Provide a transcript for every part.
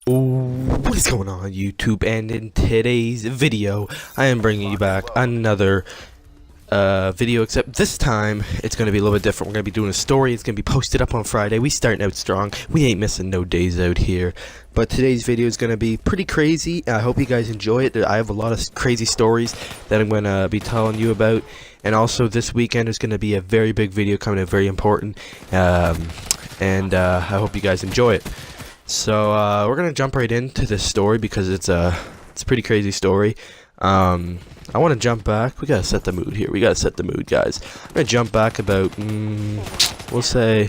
What is going on YouTube, and in today's video I am bringing you back another video, except this time it's going to be a little bit different. We're going to be doing a story. It's going to be posted up on Friday. We starting out strong. We ain't missing no days out here. But today's video is going to be pretty crazy. I hope you guys enjoy it. I have a lot of crazy stories that I'm going to be telling you about. And also this weekend is going to be a very big video coming out, very important. I hope you guys enjoy it. So we're gonna jump right into this story because it's a pretty crazy story. I want to jump back. We gotta set the mood here. We gotta set the mood, guys. I'm gonna jump back about we'll say, I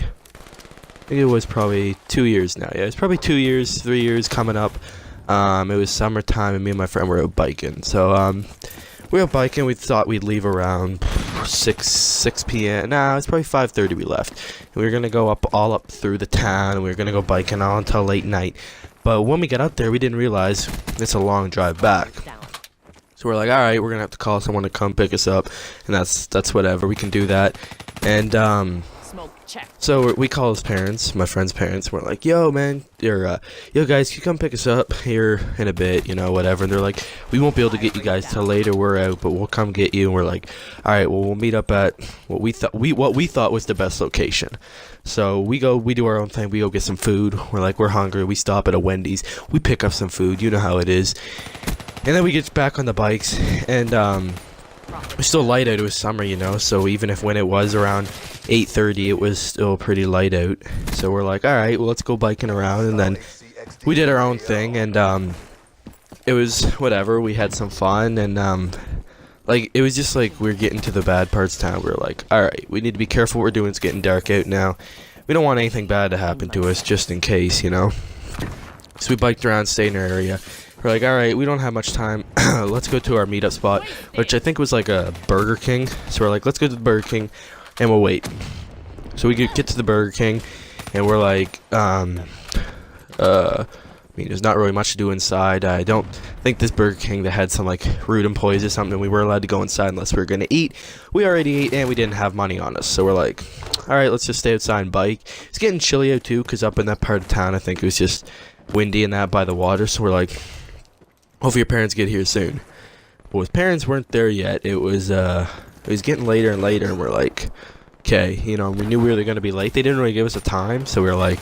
think it was probably 2 years now. Yeah, it's probably 2 years, 3 years coming up. It was summertime and me and my friend were out biking. So we were out biking. We thought we'd leave around 6 p.m. Nah, it's probably 5:30 we left. And we were gonna go all up through the town, and we were gonna go biking all until late night. But when we got out there, we didn't realize it's a long drive back. So we're like, all right, we're gonna have to call someone to come pick us up, and that's whatever. We can do that. And so we call his parents, my friend's parents. We're like, yo, man, yo, guys, can you come pick us up here in a bit, you know, whatever. And they're like, we won't be able to get you guys till later. We're out, but we'll come get you. And we're like, all right, well, we'll meet up at what we thought was the best location. So we do our own thing. We go get some food. We're like, we're hungry. We stop at a Wendy's. We pick up some food. You know how it is. And then we get back on the bikes, and it was still light out. It was summer, you know, so even if when it was around 8:30, it was still pretty light out. So we're like, all right, well, let's go biking around. And then we did our own thing, and it was whatever. We had some fun, and like, it was just like we were getting to the bad parts of town. We were like, all right, we need to be careful what we're doing. It's getting dark out now. We don't want anything bad to happen to us, just in case, you know. So we biked around, stayed in our area. We're like, all right, we don't have much time. Let's go to our meetup spot, which I think was like a Burger King. So we're like, let's go to the Burger King, and we'll wait. So we get to the Burger King, and we're like, I mean, there's not really much to do inside. I don't think this Burger King that had some like rude employees or something, we weren't allowed to go inside unless we were going to eat. We already ate, and we didn't have money on us. So we're like, all right, let's just stay outside and bike. It's getting chilly out too, because up in that part of town, I think it was just windy and that by the water. So we're like, hopefully your parents get here soon. Well, his parents weren't there yet. It was getting later and later, and we're like, okay, you know, we knew we were going to be late. They didn't really give us a time, so we were like,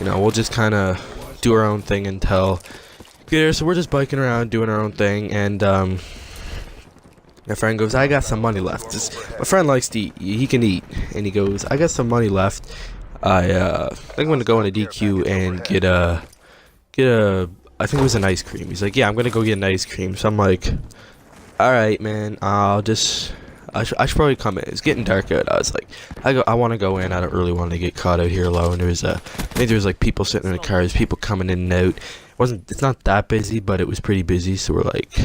you know, we'll just kind of do our own thing until get here. So we're just biking around, doing our own thing, and my friend goes, I got some money left. My friend likes to eat. He can eat, and he goes, I got some money left. I think I'm going to go into DQ and get a I think it was an ice cream. He's like, yeah, I'm gonna go get an ice cream. So I'm like, all right, man, I should probably come in. It's getting dark out. I was like, I want to go in. I don't really want to get caught out here alone. I think there was like people sitting in the cars, people coming in and out. It's not that busy, but it was pretty busy. So we're like,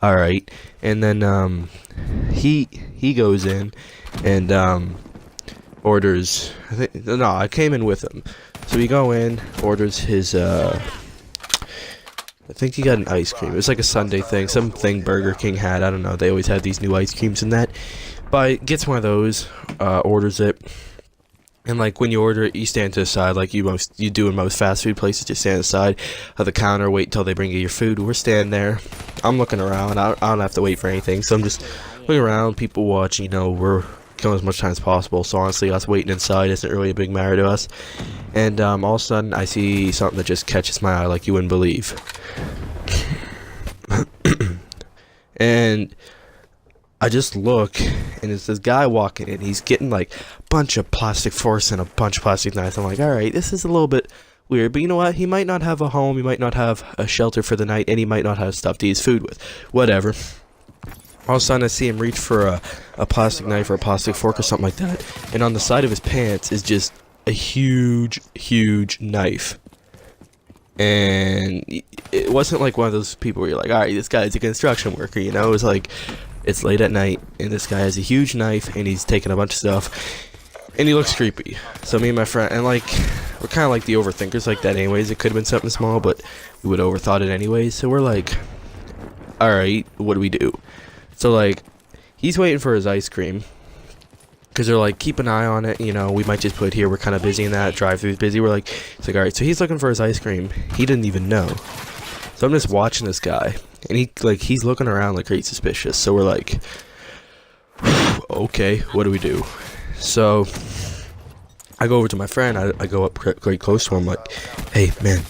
all right. And then he goes in and orders. I came in with him. So we go in, orders his I think he got an ice cream. It was like a Sunday thing, something Burger King had. I don't know. They always had these new ice creams and that. But gets one of those, orders it, and like when you order it, you stand to the side like you do in most fast food places. Just stand aside of the counter, wait until they bring you your food. We're standing there. I'm looking around. I don't have to wait for anything, so I'm just looking around. People watching. You know, we're killing as much time as possible. So honestly, us waiting inside isn't really a big matter to us. And all of a sudden, I see something that just catches my eye like you wouldn't believe. And I just look, and it's this guy walking in. He's getting like a bunch of plastic forks and a bunch of plastic knives. I'm like, all right, this is a little bit weird, but you know what? He might not have a home. He might not have a shelter for the night, and he might not have stuff to eat his food with. Whatever. All of a sudden, I see him reach for a plastic knife or a plastic fork or something like that, and on the side of his pants is just a huge, huge knife. And it wasn't like one of those people where you're like, all right, this guy's a construction worker, you know? It was like, it's late at night, and this guy has a huge knife, and he's taking a bunch of stuff, and he looks creepy. So me and my friend, and like, we're kind of like the overthinkers like that anyways. It could have been something small, but we would have overthought it anyways. So we're like, all right, what do we do? So like, he's waiting for his ice cream, because they're like, keep an eye on it, you know, we might just put it here, we're kind of busy in that, drive-thru's busy. We're like, it's like, alright, so he's looking for his ice cream. He didn't even know. So I'm just watching this guy, and he's looking around like pretty suspicious. So we're like, okay, what do we do? So I go over to my friend, I go up quite close to him, like, hey man,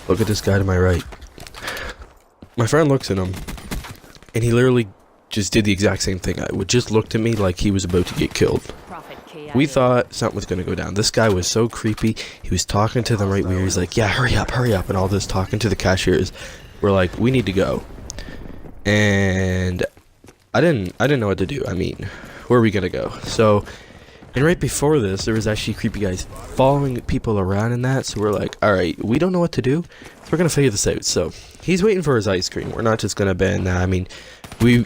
look at this guy to my right. My friend looks at him, and he literally just did the exact same thing. I would just looked at me like he was about to get killed. We thought something was going to go down. This guy was so creepy. He was talking to them right where he's like, yeah, hurry up, and all this, talking to the cashiers. We're like, we need to go. And I didn't know what to do. I mean, where are we going to go? So, and right before this, there was actually creepy guys following people around in that. So we're like, all right, we don't know what to do. So we're going to figure this out. So he's waiting for his ice cream. We're not just going to ban that. I mean, we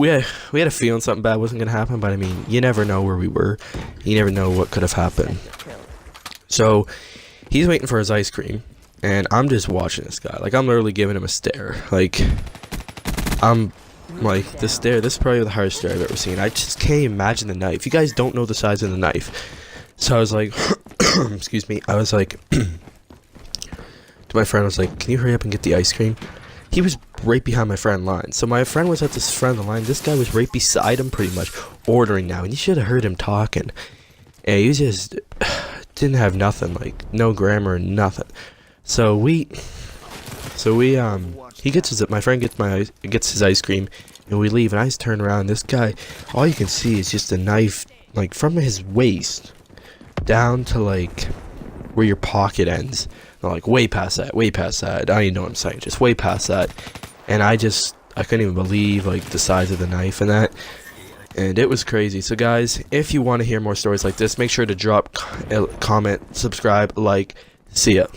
had a feeling something bad wasn't gonna happen, but I mean, you never know where we were. You never know what could have happened. So he's waiting for his ice cream, and I'm just watching this guy. Like, I'm literally giving him a stare. Like, I'm like, this stare. This is probably the hardest stare I've ever seen. I just can't imagine the knife. You guys don't know the size of the knife. So I was like, excuse me. I was like, to my friend, I was like, can you hurry up and get the ice cream? He was right behind my friend line. So my friend was at this friend of the line. This guy was right beside him pretty much, ordering now. And you should have heard him talking. And he just didn't have nothing, like no grammar, nothing. So he gets my friend gets his ice cream, and we leave, and I just turn around, and this guy, all you can see is just a knife, like from his waist down to like where your pocket ends. Like way past that. I don't even know what I'm saying, just way past that. And I couldn't even believe like the size of the knife and that. And it was crazy. So guys, if you want to hear more stories like this, make sure to drop a comment, subscribe, like. See ya.